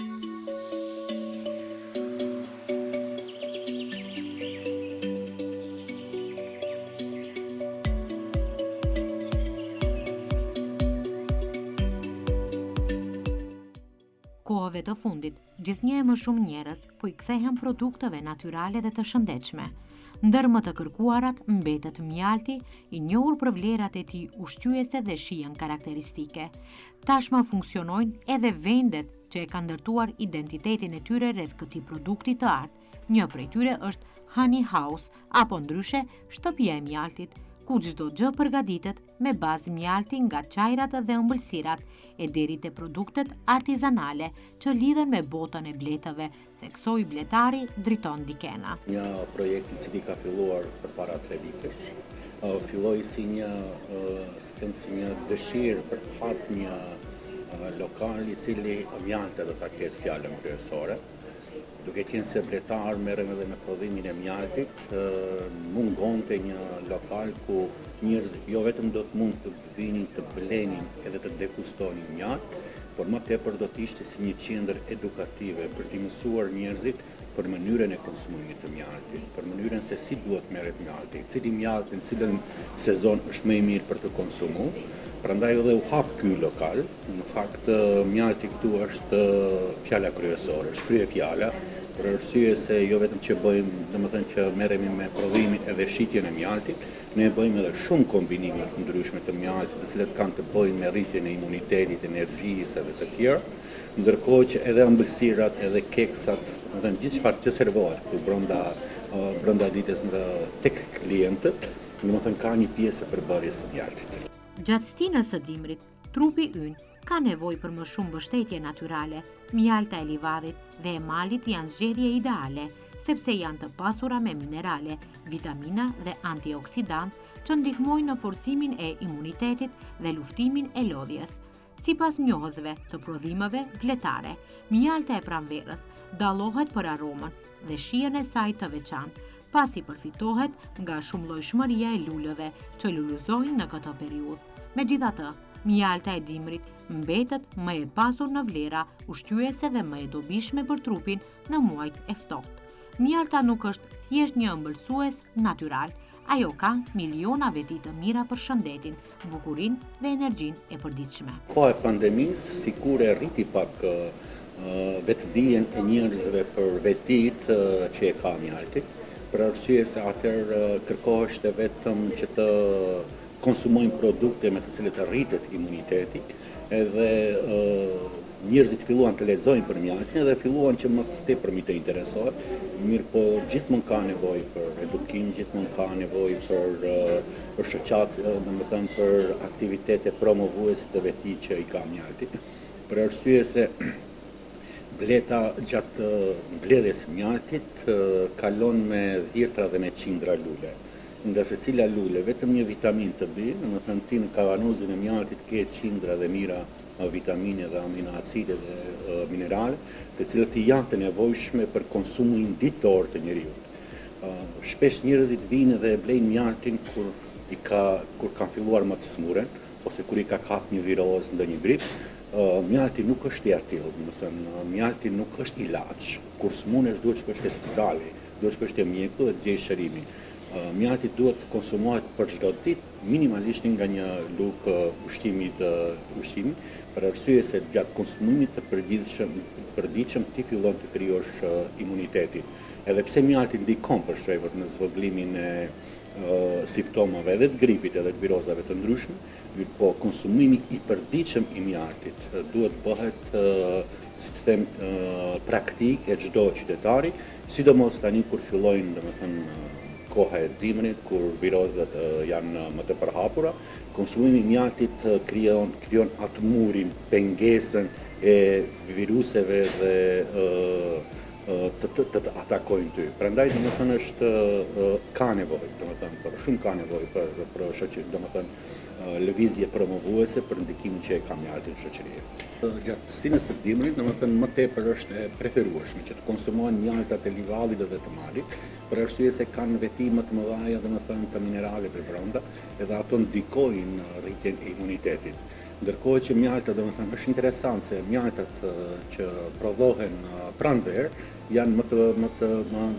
Kohëve të fundit, gjithnjë e më shumë njerëz po i kthehen produkteve natyrale dhe të shëndetshme. Ndër më të kërkuarat mbetet mjalti, i njohur për vlerat e tij ushqyese dhe shijen karakteristike. Tashmë funksionojnë edhe vendet që e kanë ndërtuar identitetin e tyre rreth këtij produkti të artë. Një prej tyre është Honey House, apo ndryshe shtëpia e mjaltit, ku çdo gjë përgatitet me bazë mjalti nga çajrat dhe ëmbëlsirat e deri te produktet artizanale që lidhen me botën e bletëve, theksoi bletari Driton Dikena. Një projekt i cili ka filluar përpara 3 vitesh. Filloi si një dëshirë për të hapur një lokal i cili mjalti do ta ketë fjalën kryesore. Duke qenë se bletar merrem edhe me prodhimin e mjaltit, mungonte një lokal ku njerëzit jo vetëm do të mund të vinin të blenin edhe të degustonin mjalt, por më tepër do të ishte si një qendër edukative për t'i mësuar njerëzit për mënyrën e konsumimit të mjaltit, për mënyrën se si duhet merret mjalti, cili mjalt në cilën sezon është më i mirë për të konsumuar. Prandaj edhe u hap ky lokal. Në fakt mjalti këtu është fjala kryesore, shpreh fjala, për arsye se jo vetëm që bëjmë, domethënë që merremi me prodhimin edhe shitjen e mjaltit, ne bëjmë edhe shumë kombinime të ndryshme të mjaltit, të cilat kanë të bëjnë me rritjen e imunitetit, energjisë edhe të tjera, ndërkohë që edhe ëmbëlsirat, edhe keksat, domethënë gjithë çfarë që servohet këtu brenda ditës tek klientët, domethënë ka një pjesë e përbërjes së mjaltit. Gjatë stinës së dimrit, trupi ynë ka nevojë për më shumë mbështetje natyrale. Mjalta e livadit dhe e malit janë zgjedhje ideale, sepse janë të pasura me minerale, vitamina dhe antioksidant që ndihmojnë në forcimin e imunitetit dhe luftimin e lodhjes. Sipas njohësve të prodhimeve bletare, mjalta e pranverës dallohet për aromën dhe shijen e saj të veçantë, pasi përfitohet nga shumëllojshmëria e luleve që lulëzojnë në këtë periudhë. Megjithatë, mjalta e dimrit mbetet më e pasur në vlera ushqyese dhe më e dobishme për trupin në muajt e ftohtë. Mjalta nuk është thjesht një ëmbëlsues natyral, ajo ka miliona veti të mira për shëndetin, bukurinë dhe energjinë e përditshme. Koha e pandemisë sikur e rriti pak vetëdijen e njerëzve për vetit që e ka mjalti, për arsye se atëherë kërkoheshte vetëm që të konsumojnë produkte me të cilët rritet imuniteti, edhe njerëzit filluan të lexojnë për mjaltin dhe filluan që mos tepërmi të interesohet, mirë po gjithmonë ka nevojë për edukim, gjithmonë ka nevojë për shoqat, domethënë për aktivitete promovuese të vetij që i ka mjalti. Për arsye se bleta gjatë mbledhjes mjaltit kalon me dhjetra dhe me qindra lule. Nga se cila lule, vetëm një vitamin të bëjë, domethënë ti në kavanozin e mjaltit ke qindra dhe mira vitamine dhe aminoacide dhe minerale, të cilët janë të nevojshme për konsumin ditor të njeriut. Shpesh njerëzit vinë dhe blejnë mjaltin kur kanë filluar më të smuren, ose kur i ka kap një virozë ndonjë grip. Mjalti nuk është i atill, domethënë mjalti nuk është ilaç. Kur smunesh duhet të shkosh te spitali, duhet të shkosh te mjeku dhe të gjejsh shërimin. Mjalti duhet të konsumohet për çdo ditë minimalisht nga një lugë ushqimi, për arsye se gjatë konsumimit të përditshëm ti fillon të krijosh imunitetin. Edhe pse mjalti ndikon për shembull në zvogëlimin e simptomave edhe të gripit edhe të virozave të ndryshme, po konsumimi i përditshëm i mjaltit duhet bëhet si të them praktik e çdo qytetari, sidomos tani kur fillojnë domethënë koha e dimrit, kur virozat janë më të përhapura, konsumimi i mjaltit krijon atë murin, pengesën e viruseve dhe të atakojnë ty. Prandaj domethënë ka nevojë, domethënë shumë ka nevojë për shoqëri, domethënë lëvizje promovuese për ndikimin që e ka mjalti në shoqëri. Gjatë stinës së dimrit, domethënë më tepër është e preferueshme që të konsumohen mjaltat e livadit dhe të malit, për arsye se kanë veti më të mëdha domethënë të mineraleve brenda, edhe ato ndikojnë në rritjen e imunitetit. Ndërkohë që mjaltat, domethënë, është interesant se mjaltat që prodhohen pranverë janë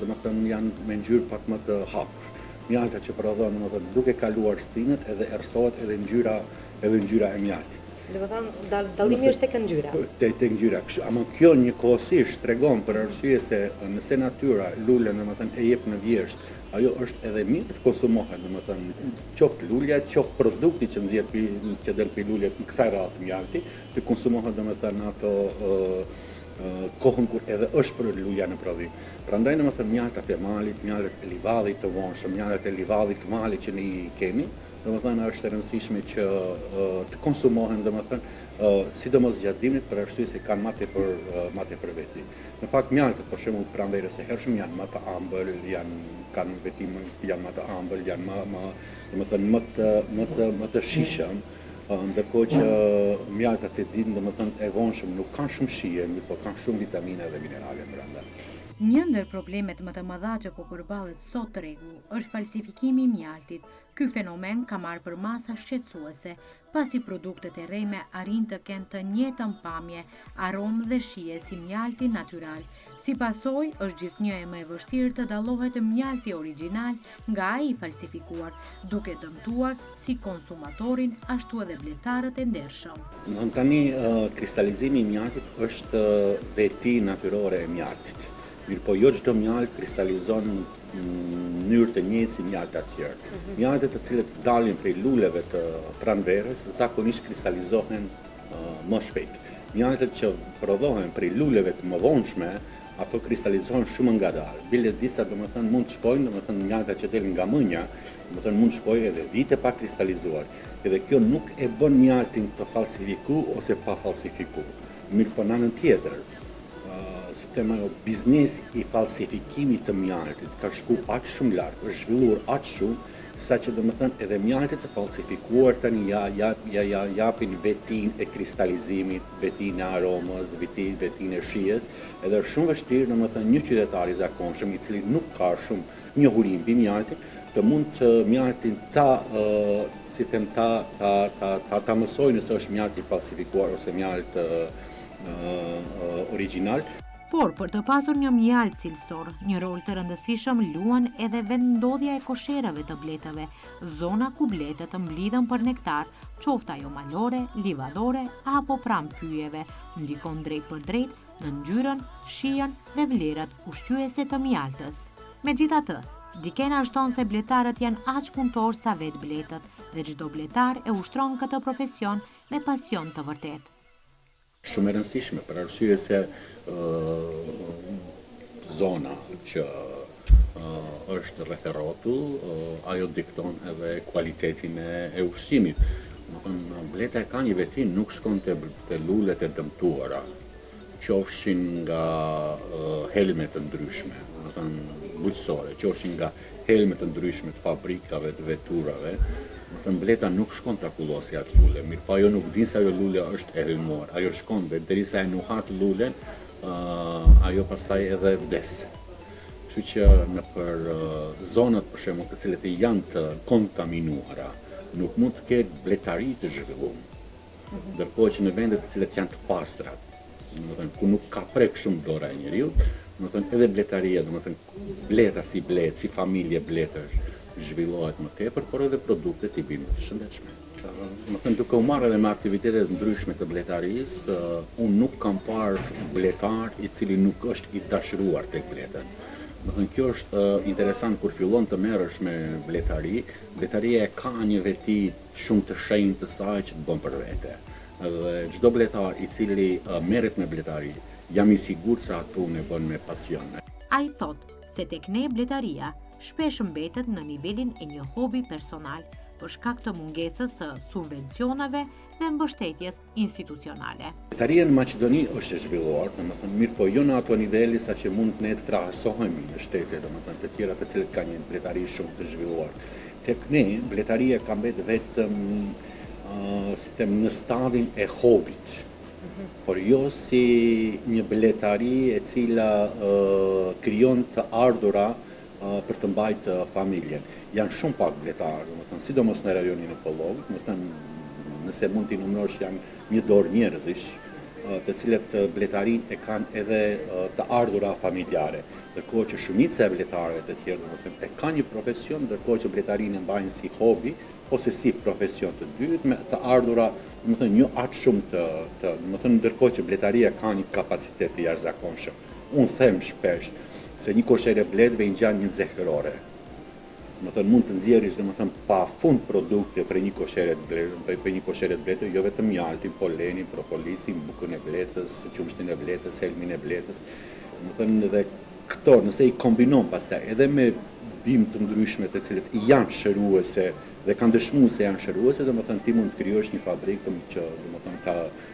domethënë janë me ngjyrë pak më të hapur. Mjaltat që prodhohen domethënë duke kaluar stinët edhe erësohet edhe ngjyra e mjaltit. Domethënë dallimi është tek ngjyra. Tek ngjyra. Ama kjo njëkohësisht tregon për arsye se nëse natyra lulen domethënë e jep në vjesht, ajo është edhe mirë të konsumohet, domethënë qoftë lulja, qoftë produkti që nxjerr që del pi lulja në kësaj radhe mjalti, të konsumohet domethënë ato kohën kur edhe është për lulja në prodhim. Prandaj domethënë mjaltat e malit, mjaltat e livadit të vonshëm, mjaltat e livadit të malit që ne i kemi, domethënë është e rëndësishme që të konsumohen domethënë sidomos gjatë dimrit për arsye se kanë më tepër veti. Në fakt mjaltet për shembull pranverës së hershëm janë më të ëmbël, kanë vetim janë më të ëmbël, janë domethënë më të shijshëm, ndërkohë që mjaltat e ditën domethënë e vonshëm nuk kanë shumë shije, por kanë shumë vitamina dhe minerale brenda. Një ndër problemet më të mëdha që po përballet sot tregu është falsifikimi i mjaltit. Ky fenomen ka marrë për masa shqetësuese, pasi produktet e rreme arrin të kenë të njëjtën pamje, aromë dhe shije si mjalti natyral. Si pasojë, është gjithnjë më e vështirë të dallohet mjalti origjinal nga ai i falsifikuar, duke dëmtuar si konsumatorin ashtu edhe bletarët e ndershëm. Tani kristalizimi i mjaltit është veti natyrore e mjaltit. Mirë po jo çdo mjalt kristalizon në mënyrë të njëjtë si mjaltet të tjerë. Mjaltet të cilët dalin prej luleve të pranverës zakonisht kristalizohen më shpejt. Mjaltet që prodhohen prej luleve të mëvonshme ato kristalizohen shumë ngadalë. Bile disa domethënë mund të shkojnë, domethënë mjaltet që delin nga mënja, domethënë mund të shkojë edhe vite pa kristalizuar. Edhe kjo nuk e bën mjaltin të falsifikuar ose pa falsifikuar. Mirë po në anën tjetër, biznesi i falsifikimit të mjaltit ka shku aq shumë larg, është zhvilluar aq shumë, saqë domethënë edhe mjaltet të falsifikuar tani japin vetinë e kristalizimit, vetinë e aromës, vetinë e shijes, edhe është shumë vështirë domethënë një qytetar i zakonshëm i cili nuk ka shumë njohuri mbi mjaltin, të mund të mjaltin ta mësojë nëse është mjalt i falsifikuar ose mjalt origjinal. Por për të pasur një mjalt cilësor, një rol të rëndësishëm luan edhe vendndodhja e kosherave të bletave, zona ku bletët mblidhen për nektar, qoftë ajo malore, livadore apo pranë pyjeve, ndikon drejt për drejt në ngjyrën, shijen dhe vlerat ushqyese të mjaltës. Megjithatë, Dikena shton se bletarët janë aq punëtor sa vetë bletët dhe çdo bletar e ushtron këtë profesion me pasion të vërtetë. Shumë e rëndësishme për arsye se zona që është rreth e rrotull, ajo dikton edhe kualitetin e ushqimit. Bleta e ka një veti, nuk shkon te lulet e dëmtuara, qofshin nga helme të ndryshme, bujqësore, qofshin nga helme të ndryshme të fabrikave, të veturave. Bleta nuk shkon të akullosi atë lule, mirë po ajo nuk din se ajo lule është e helmuar, ajo shkon dhe derisa e nuhat lulen, ajo pastaj edhe vdes. Kështu që në për zonat për shembull të cilet janë të kontaminuara, nuk mund të ketë bletari të zhvilluar. Ndërkohë që në vendet të cilet janë të pastra, ku nuk ka prek shumë dora e njeriut, edhe bletaria, bleta si blet, si familje bletësh, zhvillohet më tepër, por edhe produktet i binë të shëndetshme. Duke u marrë edhe me aktivitetet ndryshme të bletarisë, unë nuk kam parë bletar i cili nuk është i dashuruar tek bletat. Kjo është interesant kur fillon të merresh me bletari, bletaria e ka një veti shumë të shenjtë të saj që të bën për vete. Dhe çdo bletar i cili merret me bletari, jam i sigurt se atë punë e bën me pasion. Ai thotë se tek ne bletaria shpesh mbetet në nivelin e një hobi personal për shkak të mungesës së subvencioneve dhe mbështetjes institucionale. Bletaria në Maqedoni është e zhvilluar, mirë po jo në ato niveli sa që mund ne të krahasohemi me shtete, të tjera të cilët kanë një bletari shumë të zhvilluar. Tek ne bletaria ka mbetë vetëm në stadin e hobit, por jo si një bletari e cila krijon të ardhura për të mbajtë familjen. Janë shumë pak bletarë, sidomos në rajonin e Pollogit, nëse mund t'i numërosh janë një dorë njerëzish, të cilët bletarin e kanë edhe të ardhura familjare, ndërkohë që shumica e bletarëve të tjerë e kanë një profesion, ndërkohë që bletarin e mbajnë si hobi ose si profesion të dytë me të ardhura, një atë shumë ndërkohë që bletaria ka një kapacitet të jashtëzakonshëm. Unë them shpesh se një koshere bletëve i ngjan një nxehtërore. Mund të nxjerrësh pa fund produkte për një koshere bletëve, jo vetëm mjaltin, polenin, propolisin, bukën e bletës, qumshtin e bletës, helmin e bletës. Dhe këto, nëse i kombinon pastaj edhe me bimë të ndryshme të cilët janë shëruese dhe kanë dëshmuar se janë shëruese, ti mund të krijosh një fabrikë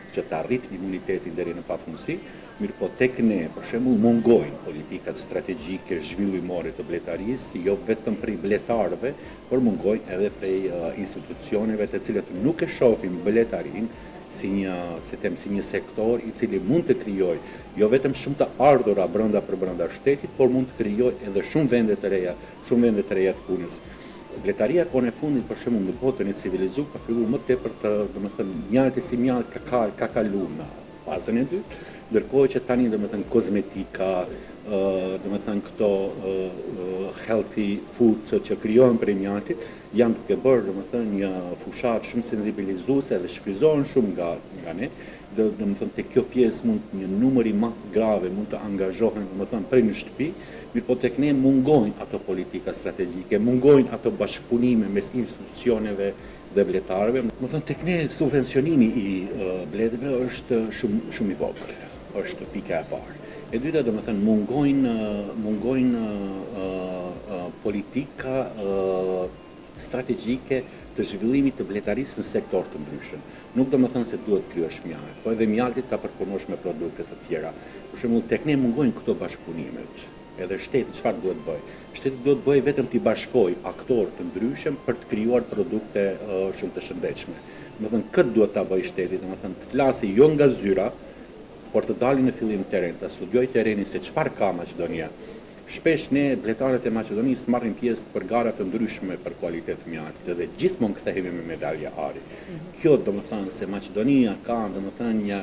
që të arrit imunitetin deri në pafundësi, mirë po tek ne, për shembull, mungojnë politikat strategjike zhvillimore të bletarisë, jo vetëm prej bletarëve, por mungojnë edhe prej institucioneve të cilët nuk e shohin bletarin si një sektor i cili mund të krijojë jo vetëm shumë të ardhura brenda shtetit, por mund të krijojë edhe shumë vende të reja të punës. Bletaria kohën e fundit, për shembull, në botën e civilizuar ka filluar më tepër të, mjalti si mjalt ka kaluar në fazën e dytë, ndërkohë që tani kozmetika, këto healthy food që krijohen prej mjaltit janë duke bërë një fushat shumë sensibilizuese dhe shfryzohen shumë nga ne. Te kjo pjesë mund një numër i madh grave mund të angazhohen prej në shtëpi, mirë po tek ne mungojnë ato politika strategjike, mungojnë ato bashkëpunime mes institucioneve dhe bletarëve. Tek ne subvencionimi i bletëve është shumë i vogël, është pika e parë. E dyta, mungojnë politika strategjike të zhvillimit të bletarisë në sektor të ndryshëm. Nuk do më thënë se duhet krijosh mjalt, po edhe mjaltit ta përpunosh me produkte të tjera. Për shembull, tek ne mungojnë këto bashkëpunimet. Edhe shteti çfarë duhet bëjë? Shteti duhet bëjë vetëm t'i bashkojë aktorë të ndryshëm për të krijuar produkte shumë të shëndetshme. Këtë duhet ta bëjë shteti, të flasi jo nga zyra, por të dalin në fillim terren, të studiojë terrenin se çfarë ka Maqedonia. Shpesh ne bletarët e Maqedonisë marrin pjesë për gara të ndryshme për kualitet mjaltit dhe gjithmonë kthehemi me medalje ari. Kjo do të thonë se Maqedonia ka një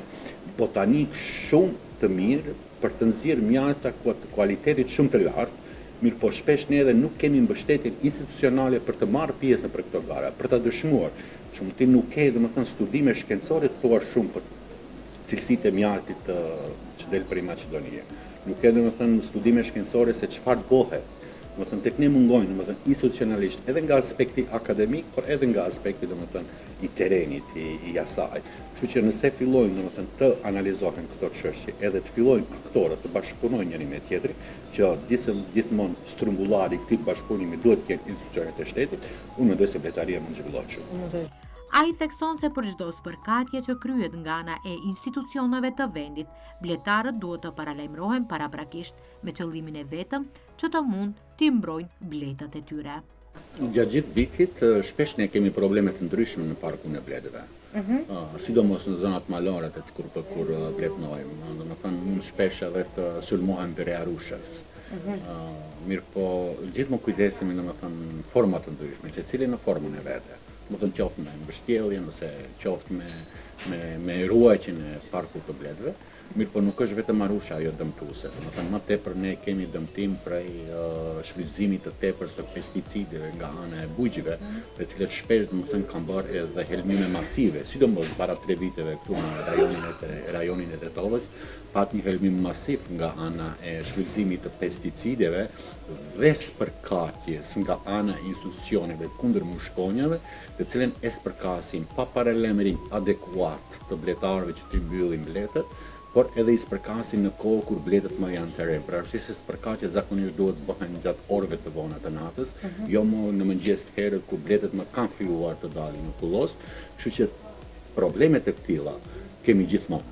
botanik shumë të mirë për të nxjerrë mjalta të kualitetit shumë të lartë, mirë po shpesh ne edhe nuk kemi mbështetjen institucionale për të marrë pjesë për këto gara, për ta dëshmuar. Shumë ti nuk ke studime shkencore të thuar shumë për cilësitë e mjaltit që del prej Maqedonie. Nuk ke studime shkencore se çfarë bëhet. Tek ne mungojnë institucionalisht edhe nga aspekti akademik, por edhe nga aspekti i terrenit, i asaj. Kështu që nëse fillojnë të analizohen këto çështje, edhe të fillojnë aktorët të bashkëpunojnë njëri me tjetrin, që gjithmonë strumbullari i këtij bashkëpunimi duhet të kenë institucionet e shtetit, unë mendoj se bletaria mund zhvillohet shumë. Ai thekson se për çdo spërkatje që kryhet nga ana e institucioneve të vendit, bletarët duhet të paralajmërohen paraprakisht me qëllimin e vetëm që të mund t'i mbrojnë bletët e tyre. Gjatë gjithë vitit, shpesh ne kemi probleme të ndryshme në parkun e bletëve. Sidomos në zonat malore kur bletnojmë. Mund shpesh edhe të sulmohen birja rushës. Mirë po, gjithmonë kujdesemi në format të ndryshme, secili në formën e vete. Qoftë me mbështjellje, nëse qoftë me ruajtjen e parkut të bletëve, mirë po nuk është vetëm arusha ajo dëmtuese. Më tepër ne kemi dëmtim prej shfrytëzimit të tepërt të pesticideve nga ana e bujqive, të cilët shpesh kanë bërë edhe helmime masive, sidomos para 3 viteve këtu në rajonin e Tetovës, pat një helmim masiv nga ana e shfrytëzimit të pesticideve dhe spërkatjes nga ana e institucioneve kundër mushkonjave, të cilën e spërkasin pa paralajmërim adekuat të bletarëve që t'i mbyllin bletët, por edhe i spërkasin në kohë kur bletët më janë të re. Për arsye se spërkatja zakonisht duhet bëhen gjatë orëve të vona të natës, jo më në mëngjes të herët kur bletët më kanë filluar të dalin në kullos, kështu që problemet e këtilla kemi gjithmonë.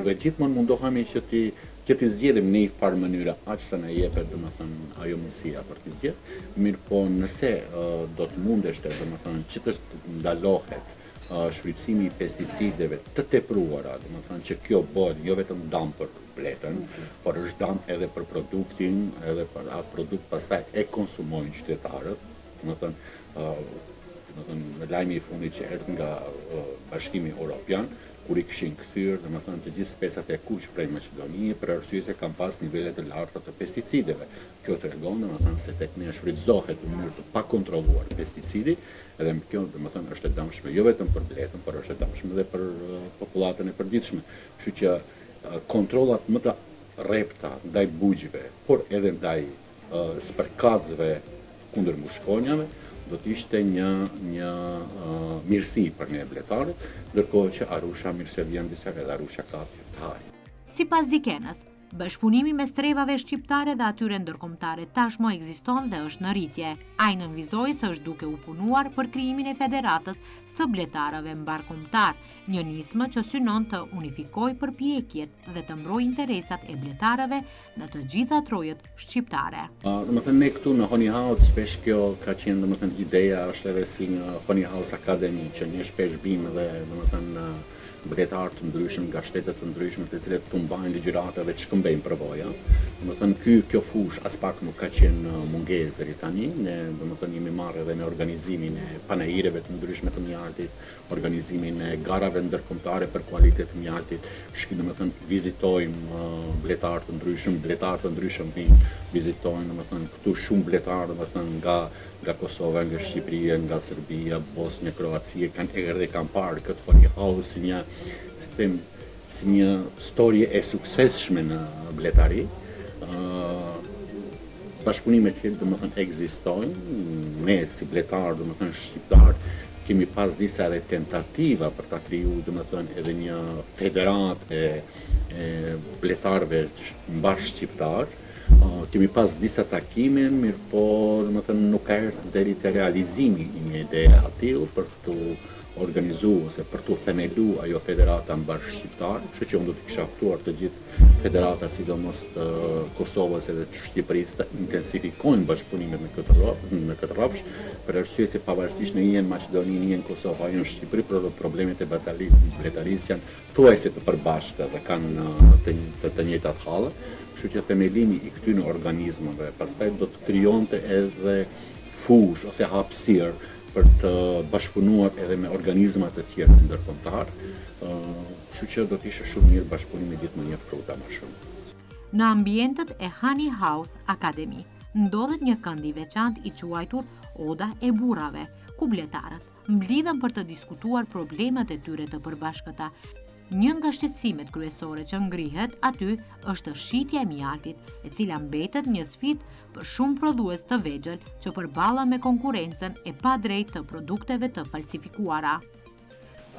Dhe gjithmonë mundohemi që ti zgjedhim në një farë mënyre aq sa na jepet ajo mundësia për të zgjedhur, mirë po nëse do të mundesh që të ndalohet shfrytëzimi i pesticideve të tepruara, që kjo bëhet jo vetëm dëm për bletën, por është dëm edhe për produktin, edhe për atë produkt pastaj e konsumojnë qytetarët, domethënë lajmi I fundit që erdhi nga Bashkimi Evropian, kur I kishin kthyer domethënë të gjithë specat e kuq prej Maqedonisë për arsye se kanë pas nivele të larta të pesticideve. Kjo tregon domethënë se tek ne shfrytëzohet në mënyrë të pakontrolluar pesticidi, edhe kjo domethënë është e dëmshme jo vetëm për bletën, por është e dëmshme edhe për popullatën e përditshme. Kështu që kontrollat më të rrepta ndaj bugjive, por edhe ndaj spërkatësve kundër mushkonjave, do të ishte një mirësi për ne bletarët, ndërkohë që Arusha mirëse vjen disa edhe Arusha ka fjaltari. Sipas Dikenës, bashkëpunimi mes trevave shqiptare dhe atyre ndërkombëtare tashmë ekziston dhe është në rritje. Ai nënvizoi se është duke u punuar për krijimin e Federatës së Bletarëve Mbarkombëtar, një nismë që synon të unifikojë përpjekjet dhe të mbrojë interesat e bletarëve në të gjitha trojet shqiptare. Domethënë ne këtu në Honey House shpesh kjo ka qenë domethënë ideja është edhe si një Honey House Academy që ne shpesh bimë dhe domethënë bletarë të ndryshëm nga shtete të ndryshme të cilët të mbajnë ligjërata dhe të shkëmbejnë përvoja. Domethënë kjo fush as pak nuk ka qenë mungesë deri tani, ne domethënë jemi marrë edhe në organizimin e panajireve të ndryshme të mjaltit, organizimin e garave ndërkombëtare për kualitet të mjaltit, domethënë vizitojmë bletarë të ndryshëm vizitojnë domethënë këtu shumë bletarë domethënë nga Kosova, nga Shqipëria, nga Serbia, Bosnia, Kroacia, kanë parë këtë Honey House si një storje e suksesshme në bletari. Bashkëpunimet që domethënë ekzistojnë, ne si bletarë, domethënë shqiptarë, kemi pas disa edhe tentativa për ta krijuar domethënë edhe një federatë e bletarëve mbar shqiptar. Kemi pas disa takime, mirë po domethënë nuk ka erdhur deri te realizimi I një ide atill për të organizuar ose për të themeluar ajo federata mbar shqiptar, kështu që unë do të kisha ftuar të gjithë federata, sidomos të Kosovës edhe të Shqipërisë, të intensifikojnë bashkëpunimet në këtë rrafsh, për arsye se pavarësisht në një Maqedoni, një Kosovë, një Shqipëri, problemet e bletarisë janë thuajse të përbashkëta dhe kanë të njëjtat halla, kështu që themelimi I këtyre organizmave pastaj do të krijonte edhe fush ose hapësirë për të bashkëpunuar edhe me organizma të tjerë ndërkombëtar, kështu që do të ishte shumë mirë bashkëpunimi ditë më një fruta më shumë. Në ambientet e Honey House Academy ndodhet një kënd I veçantë I quajtur Oda e burrave, ku bletarët mblidhen për të diskutuar problemet e tyre të përbashkëta. Një nga shqetësimet kryesore që ngrihet aty është shitja e mjaltit, e cila mbetet një sfidë për shumë prodhues të vegjël që përballen me konkurrencën e padrejtë të produkteve të falsifikuara.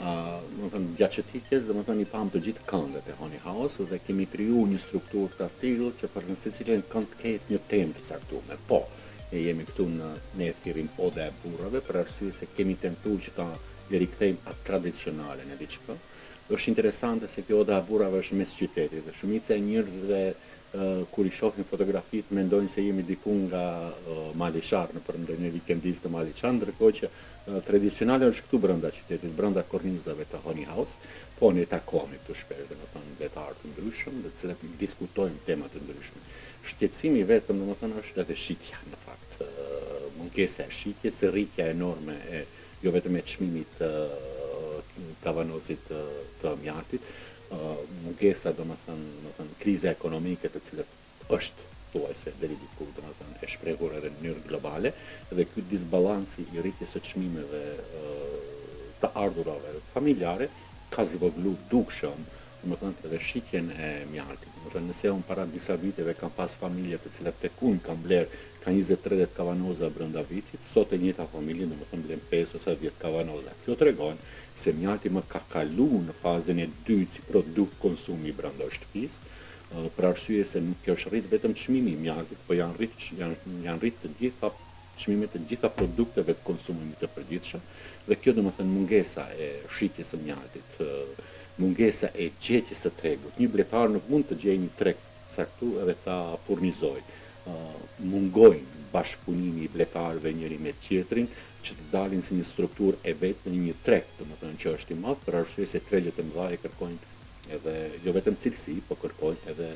Gjatë çetitjes, domethënë I pam të gjithë këndet e Honey House dhe kemi krijuar një strukturë të tillë që për në secilin kënd të ketë një temë të caktuar. Po, ne jemi këtu në thirrim Oda e burrave për arsye se kemi tentuar që ta rikthejmë atë tradicionale në diçka. Është interesante se kjo Oda e burrave është mes qytetit dhe shumica e njerëzve kur I shohin fotografitë mendojnë se jemi diku nga Malisharë nëpër ndonjë vikendistë të Malisharë, ndërkohë që tradicionale është këtu brenda qytetit, brenda kornizave të Honey House, po ne takohemi këtu shpesh domethënë bletarë të ndryshëm, të cilët diskutojmë tema të ndryshme. Shqetësimi vetëm domethënë është edhe shitja në fakt, mungesa e shitjes, rritja enorme e jo vetëm e çmimit kavanozit të mjaltit, mungesa domethënë kriza ekonomike të cilët është thuajse deri diku domethënë e shprehur edhe në mënyrë globale dhe ky disbalansi I rritjes së çmimeve të ardhurave familjare ka zvoglu dukshëm domethënë edhe shitjen e mjaltit. Domethënë nëse unë para disa viteve kam pas familje të cilat tek unë kam bler ka 20-30 kavanoza brenda vitit, sot e njëjta familje domethënë blen 5 ose 10 kavanoza. Kjo tregon se mjalti më ka kaluar në fazën e dytë si produkt konsumi brenda shtëpisë, për arsye se nuk është rrit vetëm çmimi I mjaltit, po janë rrit të gjitha çmimet të gjitha produkteve të konsumimit të përditshëm dhe kjo domethënë mungesa e shitjes së mjaltit, mungesa e gjetjes së tregut. Një bletar nuk mund të gjejë një treg caktuar edhe ta furnizojë. Mungojnë bashkëpunimi I bletarëve njëri me tjetrin që të dalin si një strukturë e vetë në një treg, domethënë që është I madh për arsye se tregjet e mëdha kërkojnë edhe jo vetëm cilësi, po kërkojnë edhe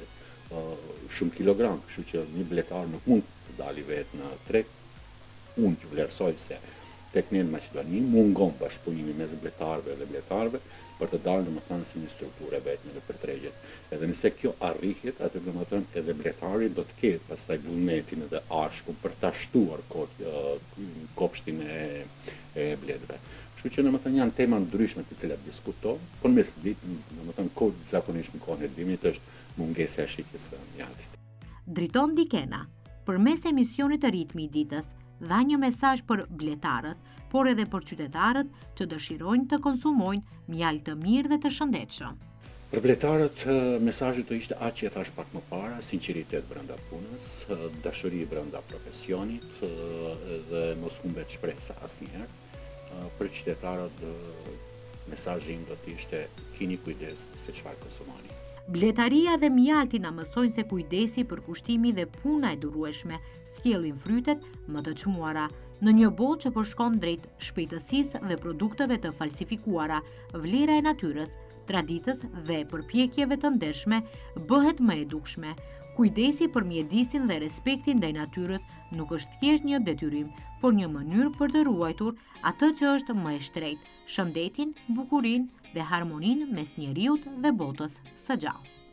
shumë kilogram, kështu që një bletar nuk mund të dali vetë në treg. Unë që vlerësoj se tek ne në Maqedoni mungon bashkëpunimi mes bletarëve dhe bletarëve për të dalë domethënë si një strukturë vetme në përtregjet. Edhe nëse kjo arrihet, atë domethënë edhe bletari do të ketë pastaj vullnetin edhe ashkun për ta shtuar kopshtin e bletëve. Kështu që domethënë janë tema ndryshme të cilat diskutohen, por mes domethënë kohë zakonisht në kohën e dimrit është mungesa e shitjes së mjaltit. Driton Dikena, përmes emisionit të Ritmi i ditës, dha një mesazh për bletarët, por edhe për qytetarët që dëshirojnë të konsumojnë mjalt të mirë dhe të shëndetshëm. Për bletarët, mesazhi do ishte aq që e thash pak më para, sinqeritet brenda punës, dashuri brenda profesionit dhe mos humbet shpresa asnjëherë. Për qytetarët, mesazhi im do të ishte keni kujdes se çfarë konsumoni. Bletaria dhe mjalti na mësojnë se kujdesi për kushtimi dhe puna e durueshme sjellin frytet më të çmuara në një botë që po shkon drejt shpejtësisë dhe produkteve të falsifikuara. Vlera e natyrës, traditës dhe përpjekjeve të ndershme bëhet më e dukshme. Kujdesi për mjedisin dhe respektin ndaj natyrës nuk është thjesht një detyrim, por një mënyrë për të ruajtur atë që është më e shtrenjtë, shëndetin, bukurinë dhe harmoninë mes njeriut dhe botës së gjallë.